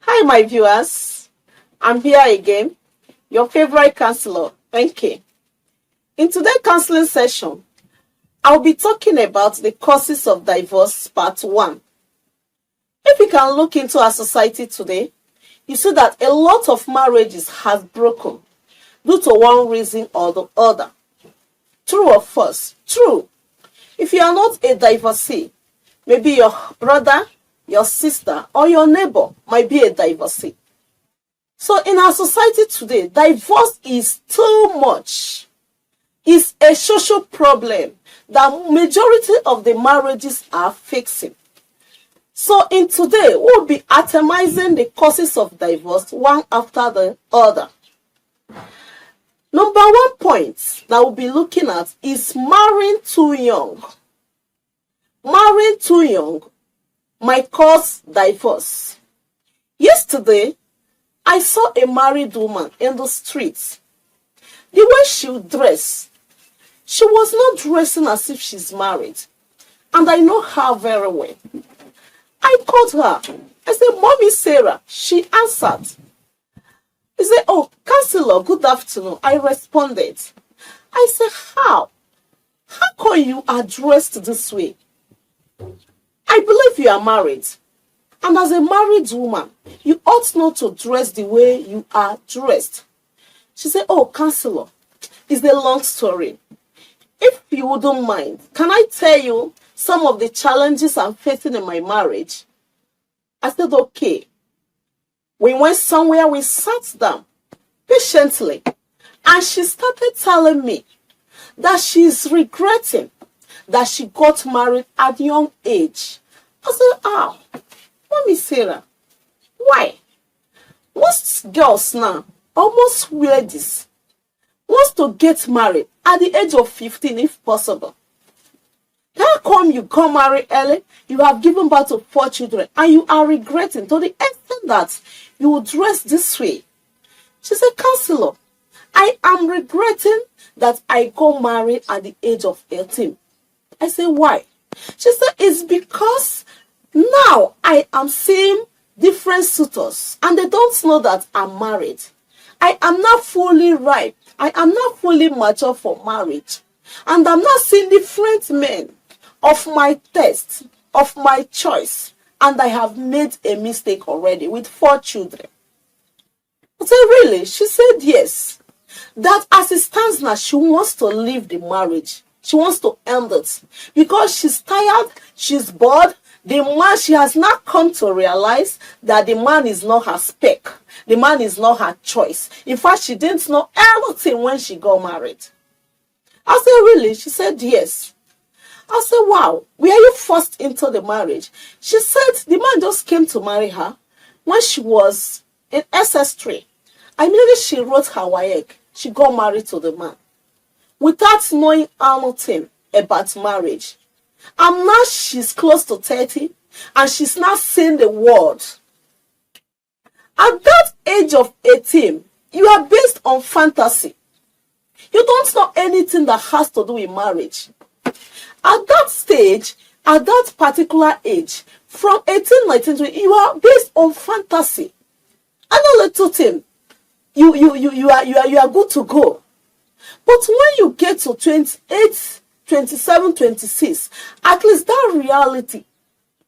Hi, my viewers. I'm here again, your favorite counselor, Enke. In today's counseling session, I'll be talking about the causes of divorce, part 1. If you can look into our society today, you see that a lot of marriages has broken due to one reason or the other. True or false? True. If you are not a divorcee, maybe your brother, your sister, or your neighbor might be a divorcee. So in our society today, divorce is too much. It's a social problem that majority of the marriages are facing. So in today, we'll be atomizing the causes of divorce one after the other. Number 1 point that we'll be looking at is marrying too young. Marrying too young might cause divorce. Yesterday, I saw a married woman in the streets. The way she dressed, she was not dressing as if she's married. And I know her very well. I called her. I said, Mommy Sarah. She answered. He said, oh, counselor, good afternoon. I responded. I said, how? How come you are dressed this way? I believe you are married. And as a married woman, you ought not to dress the way you are dressed. She said, oh, counselor, it's a long story. If you wouldn't mind, can I tell you some of the challenges I'm facing in my marriage? I said, okay. We went somewhere, we sat down patiently, and she started telling me that she's regretting that she got married at a young age. I said, Mommy Sarah, why? Most girls now, almost ladies, wants to get married at the age of 15 if possible. How come you got married early, you have given birth to 4 children, and you are regretting to the extent that you will dress this way? She said, counselor, I am regretting that I got married at the age of 18. I said, why? She said, it's because now I am seeing different suitors and they don't know that I'm married. I am not fully ripe. I am not fully mature for marriage. And I'm not seeing different men of my taste, of my choice. And I have made a mistake already with 4 children. I said, really? She said, yes. That as it stands now, she wants to leave the marriage. She wants to end it. Because she's tired, she's bored. The man, she has not come to realize that the man is not her spec. The man is not her choice. In fact, she didn't know anything when she got married. I said, really? She said, yes. I said, wow, were you forced into the marriage? She said the man just came to marry her when she was in SS3. Immediately she wrote her WAEC. She got married to the man without knowing anything about marriage. And now she's close to 30 and she's not seeing the world. At that age of 18, you are based on fantasy. You don't know anything that has to do with marriage. At that stage, at that particular age, from 18, 19, 20, you are based on fantasy. And a little thing, you are good to go. But when you get to 28, 27, 26, at least that reality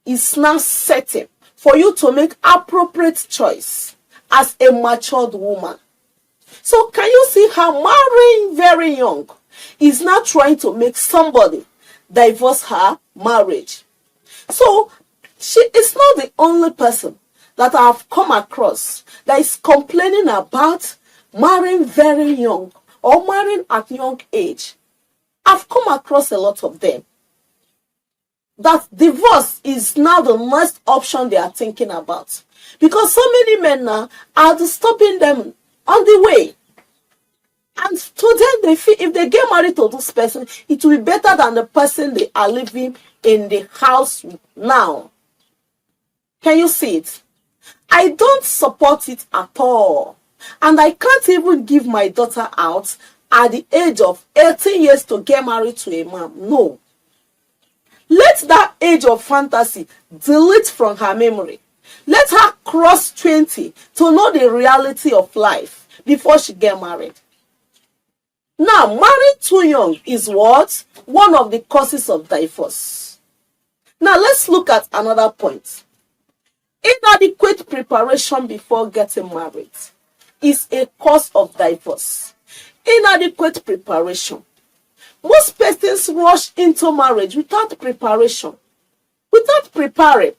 is now setting for you to make appropriate choice as a matured woman. So can you see how marrying very young is not trying to make somebody divorce her marriage? So she is not the only person that I have come across that is complaining about marrying very young or marrying at young age. I've come across a lot of them. That divorce is now the next option they are thinking about. Because so many men now are stopping them on the way. And to them, they feel if they get married to this person, it will be better than the person they are living in the house now. Can you see it? I don't support it at all. And I can't even give my daughter out at the age of 18 years to get married to a man. No. Let that age of fantasy delete from her memory. Let her cross 20 to know the reality of life before she get married. Now, marrying too young is what? One of the causes of divorce. Now, let's look at another point. Inadequate preparation before getting married is a cause of divorce. Inadequate preparation. Most persons rush into marriage without preparation, without preparing.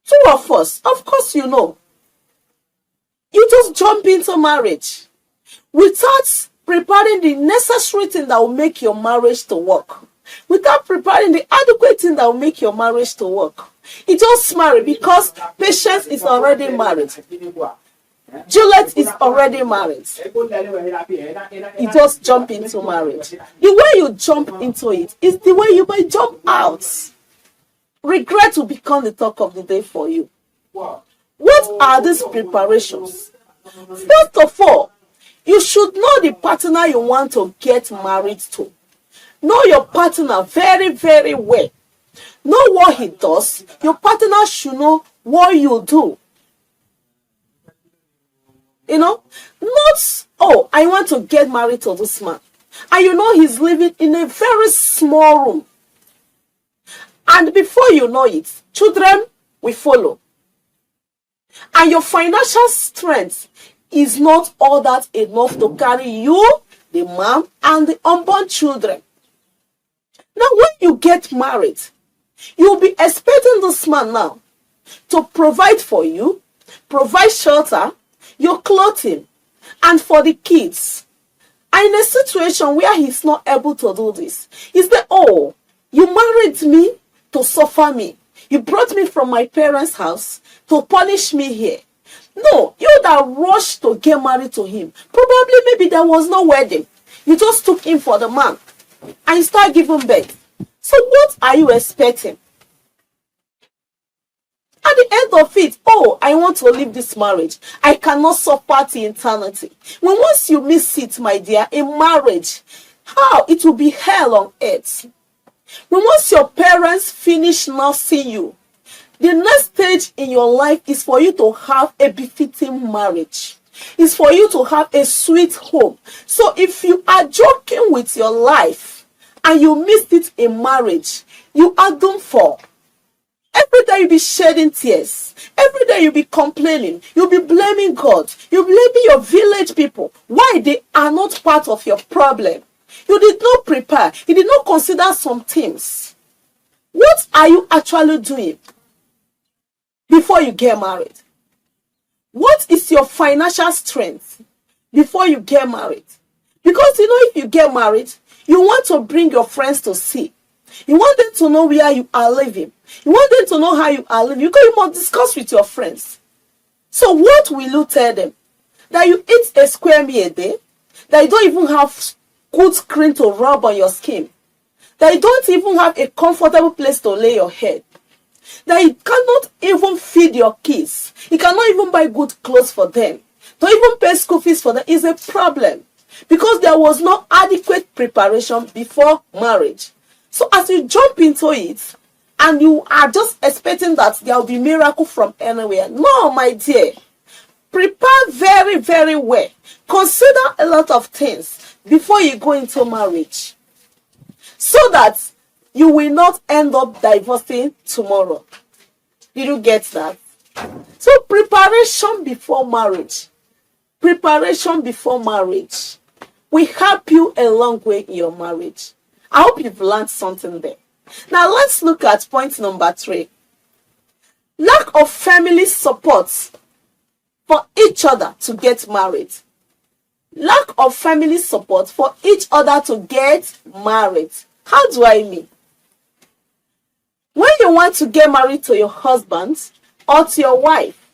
Two of us, of course you know, you just jump into marriage without preparing the necessary thing that will make your marriage to work, without preparing the adequate thing that will make your marriage to work. You just marry because Patience is already married. Juliet is already married. You just jump into marriage. The way you jump into it is the way you may jump out. Regret will become the talk of the day for you. What are these preparations? First of all, you should know the partner you want to get married to. Know your partner very, very well. Know what he does. Your partner should know what you do. You know, not, oh, I want to get married to this man. And you know he's living in a very small room. And before you know it, children will follow. And your financial strength is not all that enough to carry you, the mom, and the unborn children. Now, when you get married, you'll be expecting this man now to provide for you, provide shelter, your clothing, and for the kids. And in a situation where he's not able to do this, he said, oh, you married me to suffer me. You brought me from my parents' house to punish me here. No, you that rushed to get married to him. Probably maybe there was no wedding. You just took him for the man and you start giving birth. So what are you expecting? At the end of it, oh, I want to leave this marriage. I cannot suffer to eternity. When once you miss it, my dear, in marriage, how? It will be hell on earth. When once your parents finish nursing you, the next stage in your life is for you to have a befitting marriage. It's for you to have a sweet home. So if you are joking with your life and you missed it in marriage, you are doomed for. Every day you'll be shedding tears. Every day you'll be complaining. You'll be blaming God. You'll be blaming your village people. Why? They are not part of your problem. You did not prepare. You did not consider some things. What are you actually doing before you get married? What is your financial strength before you get married? Because you know, if you get married, you want to bring your friends to see. You want them to know where you are living. You want them to know how you are living. You must discuss with your friends. So what will you tell them? That you eat a square meal a day? That you don't even have good cream to rub on your skin? That you don't even have a comfortable place to lay your head? That you cannot even feed your kids? You cannot even buy good clothes for them? To even pay school fees for them is a problem. Because there was no adequate preparation before marriage. So as you jump into it, and you are just expecting that there will be miracle from anywhere. No, my dear. Prepare very, very well. Consider a lot of things before you go into marriage. So that you will not end up divorcing tomorrow. Did you get that? So preparation before marriage. Preparation before marriage will help you a long way in your marriage. I hope you've learned something there. Now let's look at point number 3. Lack of family support for each other to get married. Lack of family support for each other to get married. How do I mean? When you want to get married to your husband or to your wife,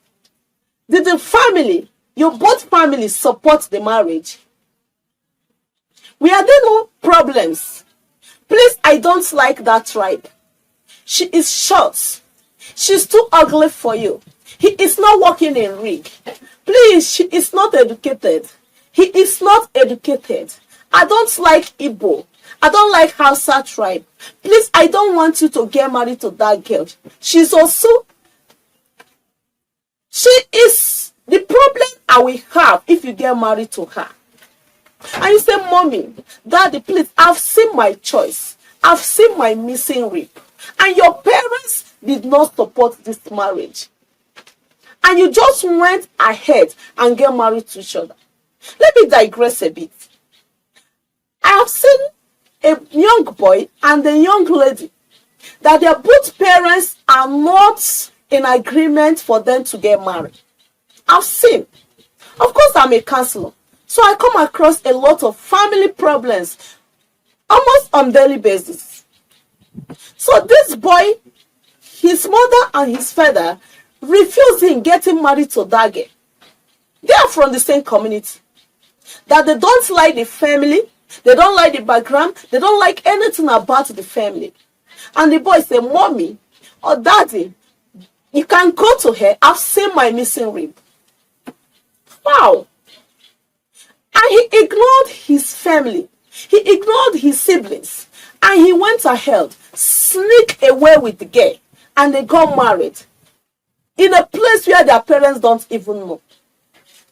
did the family, your both families support the marriage? Were there no problems? Please, I don't like that tribe. She is short. She's too ugly for you. He is not working in rig. Please, she is not educated. He is not educated. I don't like Igbo. I don't like Hausa tribe. Please, I don't want you to get married to that girl. She's also She is the problem I will have if you get married to her. And you say, Mommy, Daddy, please, I've seen my choice. I've seen my missing rib. And your parents did not support this marriage. And you just went ahead and get married to each other. Let me digress a bit. I have seen a young boy and a young lady that their both parents are not in agreement for them to get married. I've seen. Of course, I'm a counselor. So I come across a lot of family problems almost on daily basis. So this boy, his mother and his father refused him getting married to that girl. They are from the same community. That they don't like the family, they don't like the background, they don't like anything about the family. And the boy said, Mommy or Daddy, you can go to her. I've seen my missing rib. Wow. And he ignored his family. He ignored his siblings. And he went ahead, sneak away with the girl. And they got married. In a place where their parents don't even know.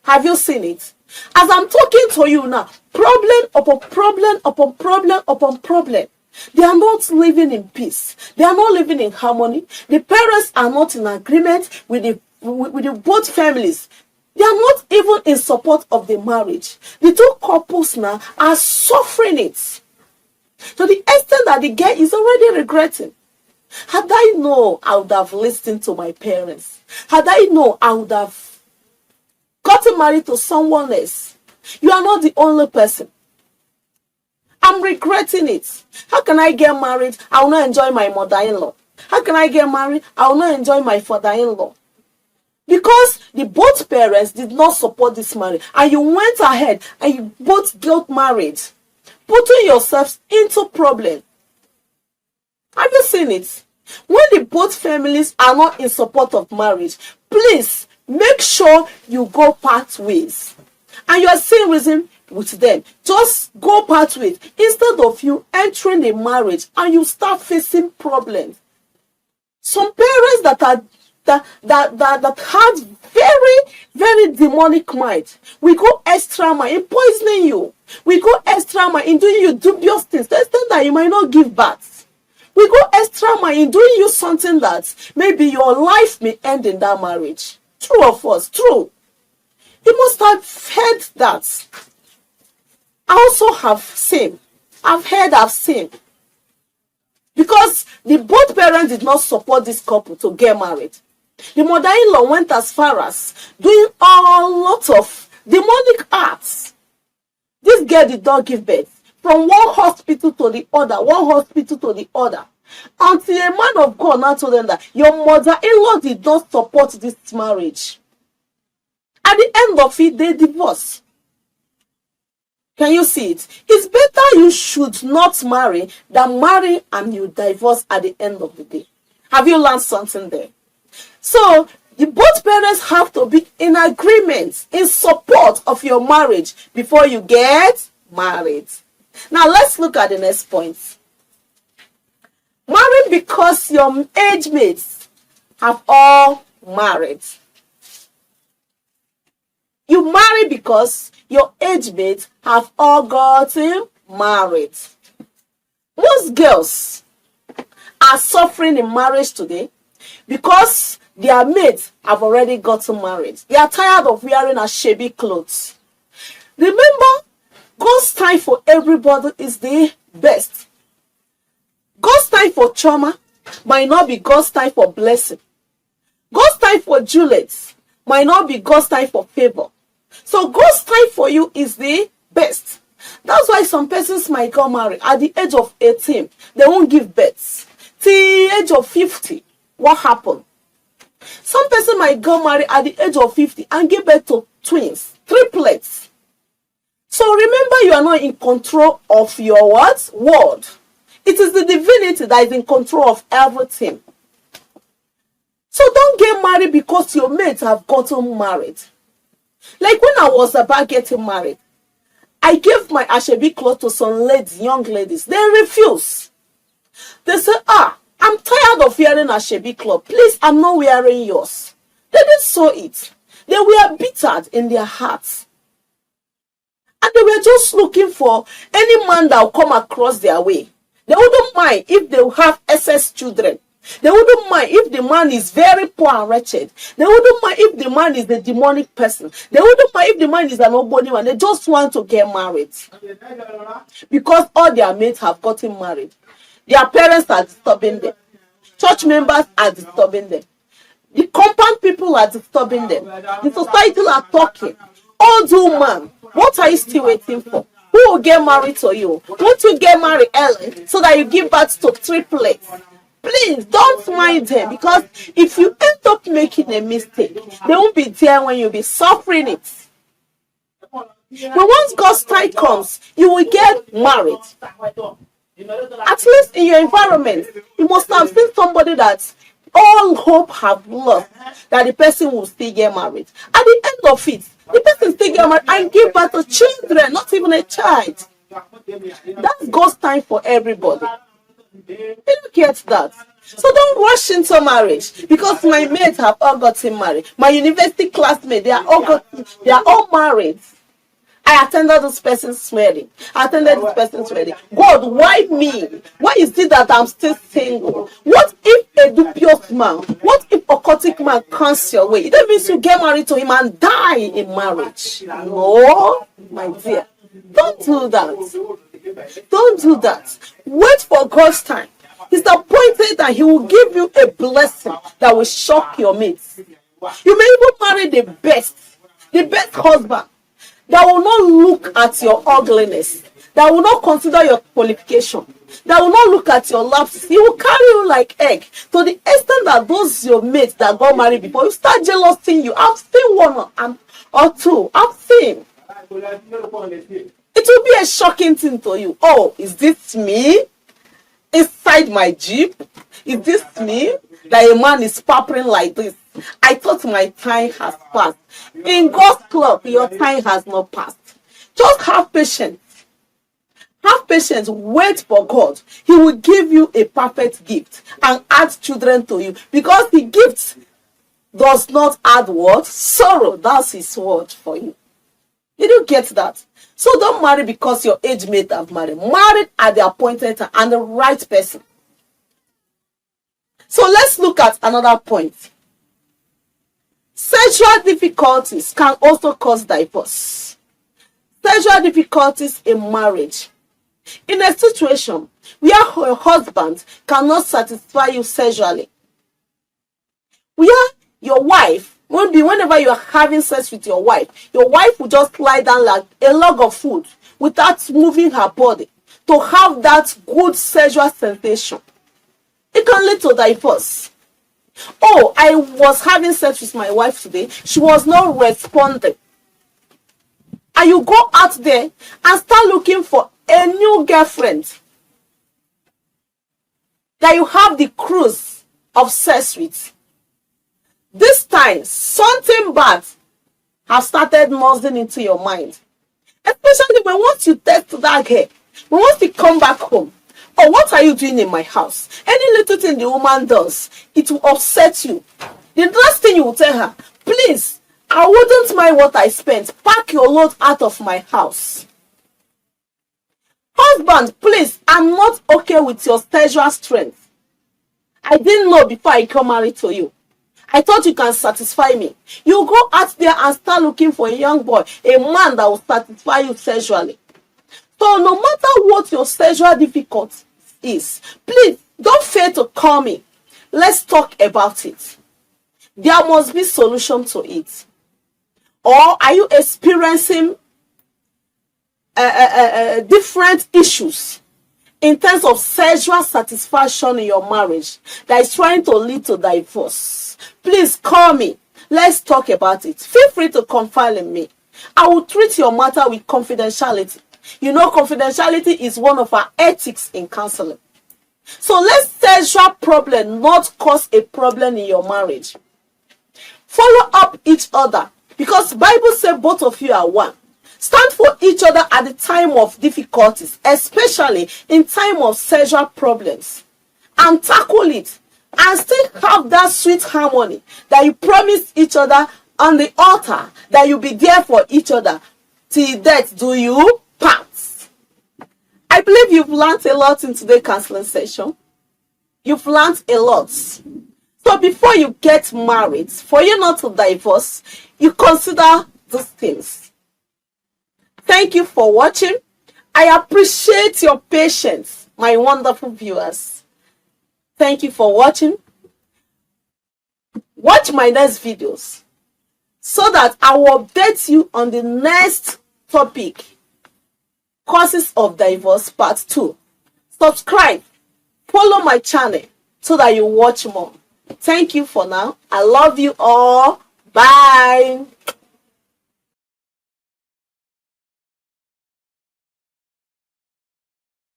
Have you seen it? As I'm talking to you now, problem upon problem upon problem upon problem. They are not living in peace. They are not living in harmony. The parents are not in agreement with the both families. They are not even in support of the marriage. The two couples now are suffering it. To the extent that the girl is already regretting. Had I known, I would have listened to my parents. Had I known, I would have gotten married to someone else. You are not the only person. I'm regretting it. How can I get married? I will not enjoy my mother-in-law. How can I get married? I will not enjoy my father-in-law. Because the both parents did not support this marriage. And you went ahead and you both got married. Putting yourselves into problem. Have you seen it? When the both families are not in support of marriage, please make sure you go part ways. And you are seeing reason with them. Just go part ways instead of you entering a marriage and you start facing problems. Some parents that had very demonic mind. We go extra mile in poisoning you. We go extra mile in doing you dubious things. To the extent that you might not give birth. We go extra mile in doing you something that maybe your life may end in that marriage. True or false? True. You must have heard that. I also have seen. I've seen. Because the both parents did not support this couple to get married. The mother-in-law went as far as doing a lot of demonic acts. This girl did not give birth. From one hospital to the other, until a man of God now told them that your mother-in-law did not support this marriage. At the end of it, they divorced. Can you see it? It's better you should not marry than marry and you divorce at the end of the day. Have you learned something there? So, both parents have to be in agreement, in support of your marriage before you get married. Now, let's look at the next point. Marry because your age mates have all married. You marry because your age mates have all gotten married. Most girls are suffering in marriage today because their mates have already gotten married. They are tired of wearing shabby clothes. Remember, God's time for everybody is the best. God's time for trauma might not be God's time for blessing. God's time for Juliet might not be God's time for favor. So God's time for you is the best. That's why some persons might get married at the age of 18. They won't give birth. Till the age of 50. What happened? Some person might get married at the age of 50 and give birth to twins, triplets. So remember, you are not in control of your what? World. It is the divinity that is in control of everything. So don't get married because your mates have gotten married. Like when I was about getting married, I gave my Ashebi clothes to some ladies, young ladies. They refuse. They say, I'm tired of wearing Ashebi clothes. Please, I'm not wearing yours. They didn't sow it. They were bitter in their hearts. And they were just looking for any man that will come across their way. They wouldn't mind if they have excess children. They wouldn't mind if the man is very poor and wretched. They wouldn't mind if the man is a demonic person. They wouldn't mind if the man is an nobody man. They just want to get married. Because all their mates have gotten married. Their parents are disturbing them. Church members are disturbing them. The compound people are disturbing them. The society are talking. Old woman, what are you still waiting for? Who will get married to you? Won't you get married early so that you give birth to triplets? Please don't mind them, because if you end up making a mistake, they won't be there when you'll be suffering it. But once God's time comes, you will get married. At least in your environment, you must have seen somebody that all hope have lost, that the person will still get married. At the end of it, the person still get married and give birth to children, not even a child. That's God's time for everybody. You don't get that. So don't rush into marriage, because my mates have all gotten married. My university classmates, they are all married. I attended this person's wedding. God, why me? Why is it that I'm still single? What if a dubious man, what if a occultic man comes your way? That means you get married to him and die in marriage. No, my dear. Don't do that. Don't do that. Wait for God's time. He's appointed that he will give you a blessing that will shock your mates. You may even marry the best husband that will not look at your ugliness, that will not consider your qualification, that will not look at your lapses. He will carry you like egg, to the extent that those your mates that got married before, you start jealousing you. I've seen one or two. I've seen. It will be a shocking thing to you. Oh, is this me? Inside my Jeep? Is this me? That a man is pampering like this? I thought my time has passed. In God's club, your time has not passed. Just have patience. Have patience. Wait for God. He will give you a perfect gift and add children to you. Because the gift does not add what? Sorrow. That's his word for you. Did you get that? So don't marry because your age mate have married. Marry at the appointed time and the right person. So let's look at another point. Sexual difficulties can also cause divorce. Sexual difficulties in marriage. In a situation where your husband cannot satisfy you sexually, where your wife, whenever you are having sex with your wife will just lie down like a log of food without moving her body to have that good sexual sensation. It can lead to divorce. Oh, I was having sex with my wife today. She was not responding. And you go out there and start looking for a new girlfriend that you have the cruise of sex with. This time, something bad has started nosing into your mind. Especially when once you text that girl, when once you come back home, oh, what are you doing in my house? Any little thing the woman does, it will upset you. The last thing you will tell her, please, I wouldn't mind what I spent. Pack your load out of my house. Husband, please, I'm not okay with your sexual strength. I didn't know before I got married to you. I thought you can satisfy me. You go out there and start looking for a young boy, a man that will satisfy you sexually. So no matter what your sexual difficulty is, please don't fail to call me. Let's talk about it. There must be solution to it. Or are you experiencing different issues in terms of sexual satisfaction in your marriage that is trying to lead to divorce? Please call me. Let's talk about it. Feel free to confide in me. I will treat your matter with confidentiality. You know, confidentiality is one of our ethics in counseling. So let sexual problem not cause a problem in your marriage. Follow up each other, because Bible says both of you are one. Stand for each other at the time of difficulties, especially in time of sexual problems, and tackle it. and still have that sweet harmony that you promised each other on the altar, that you'll be there for each other till death do you part. I believe you've learned a lot in today's counseling session. You've learned a lot. So before you get married, for you not to divorce, you consider these things. Thank you for watching. I appreciate your patience, my wonderful viewers. Thank you for watching. Watch my next videos so that I will update you on the next topic, causes of divorce part 2. Subscribe, follow my channel so that you watch more. Thank you for now. I love you all. Bye.